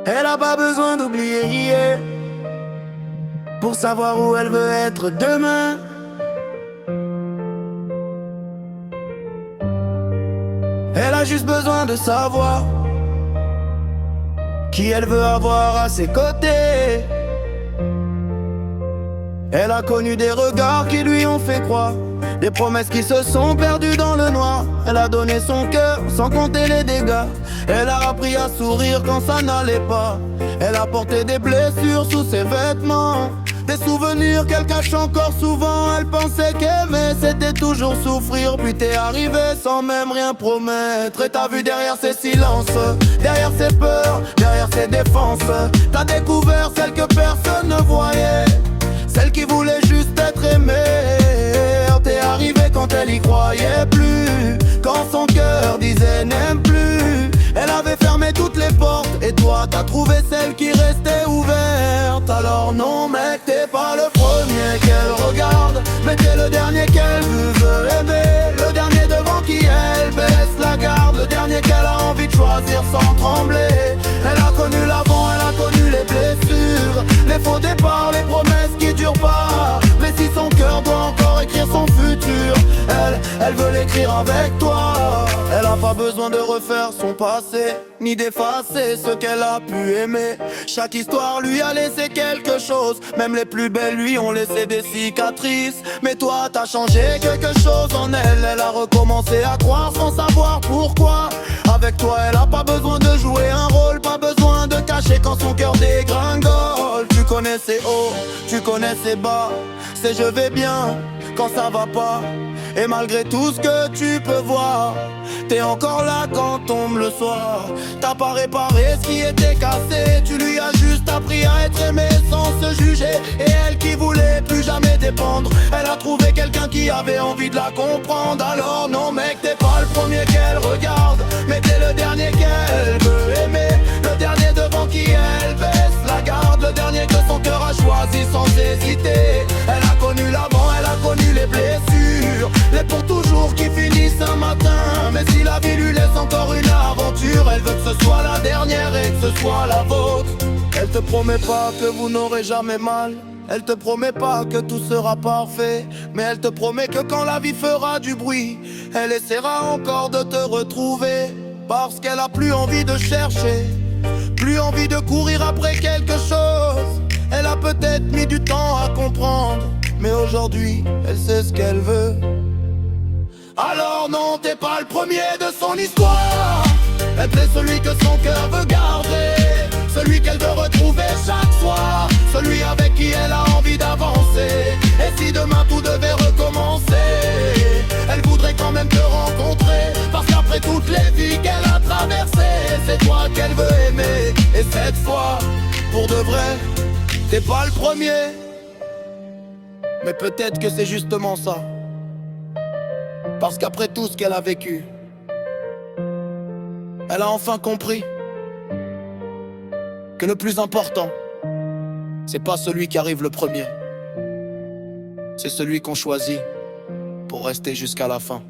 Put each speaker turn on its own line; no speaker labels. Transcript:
Elle a pas besoin d'oublier hier pour savoir où elle veut être demain. Elle a juste besoin de savoir qui elle veut avoir à ses côtés. Elle a connu des regards qui lui ont fait croire, des promesses qui se sont perdues dans le noir. Elle a donné son cœur sans compter les dégâts. Elle a appris à sourire quand ça n'allait pas. Elle a porté des blessures sous ses vêtements, des souvenirs qu'elle cache encore souvent. Elle pensait qu'aimer c'était toujours souffrir. Puis t'es arrivé sans même rien promettre. Et t'as vu derrière ses silences, derrière ses peurs, derrière ses défenses, t'as découvert celle que personne ne voyait, celle qui voulait juste être aimée. T'es arrivé quand elle y croyait plus, quand son cœur disait n'aime plus. Elle avait fermé toutes les portes et toi t'as trouvé celle qui restait ouverte. Alors non mec, t'es pas le premier qu'elle regarde, mais t'es le dernier qu'elle veut aimer, le dernier devant qui elle baisse la garde, le dernier qu'elle a envie de choisir sans trembler. Elle a connu l'avant, elle a connu les blessures, les faux départs, les promesses qui durent pas. Mais si son cœur doit encore écrire son futur, elle veut l'écrire avec toi. Elle a pas besoin de refaire son passé, ni d'effacer ce qu'elle a pu aimer. Chaque histoire lui a laissé quelque chose, même les plus belles lui ont laissé des cicatrices. Mais toi t'as changé quelque chose en elle, elle a recommencé à croire sans savoir pourquoi. Avec toi elle a pas besoin de jouer un rôle, pas besoin de cacher quand son cœur dégringole. Tu connais ses hauts, tu connais ses bas, c'est je vais bien quand ça va pas. Et malgré tout ce que tu peux voir, t'es encore là quand tombe le soir. T'as pas réparé ce qui était cassé, tu lui as juste appris à être aimé sans se juger. Et elle qui voulait plus jamais dépendre, elle a trouvé quelqu'un qui avait envie de la comprendre. Alors non mec, t'es pas le premier qu'elle regarde, mais t'es le dernier qu'elle veut aimer, le dernier devant qui elle baisse la garde, le dernier que son cœur a choisi sans hésiter. Elle a connu l'avant, elle a connu les blessures, les pour toujours qui finissent un matin. Mais si la vie lui laisse encore une aventure, elle veut que ce soit la dernière et que ce soit la vôtre. Elle te promet pas que vous n'aurez jamais mal, elle te promet pas que tout sera parfait, mais elle te promet que quand la vie fera du bruit, elle essaiera encore de te retrouver. Parce qu'elle a plus envie de chercher, plus envie de courir après quelque chose. Elle a peut-être mis du temps à comprendre, mais aujourd'hui elle sait ce qu'elle veut. Alors non, t'es pas le premier de son histoire, elle est celui que son cœur veut garder, celui qu'elle veut retrouver chaque soir, celui avec qui elle a envie d'avancer. Et si demain tout devait recommencer, elle voudrait quand même te rencontrer, parce qu'après toutes les vies qu'elle a traversées, c'est toi qu'elle veut aimer. Et cette fois, pour de vrai, t'es pas le premier, mais peut-être que c'est justement ça. Parce qu'après tout ce qu'elle a vécu, elle a enfin compris que le plus important, c'est pas celui qui arrive le premier, c'est celui qu'on choisit pour rester jusqu'à la fin.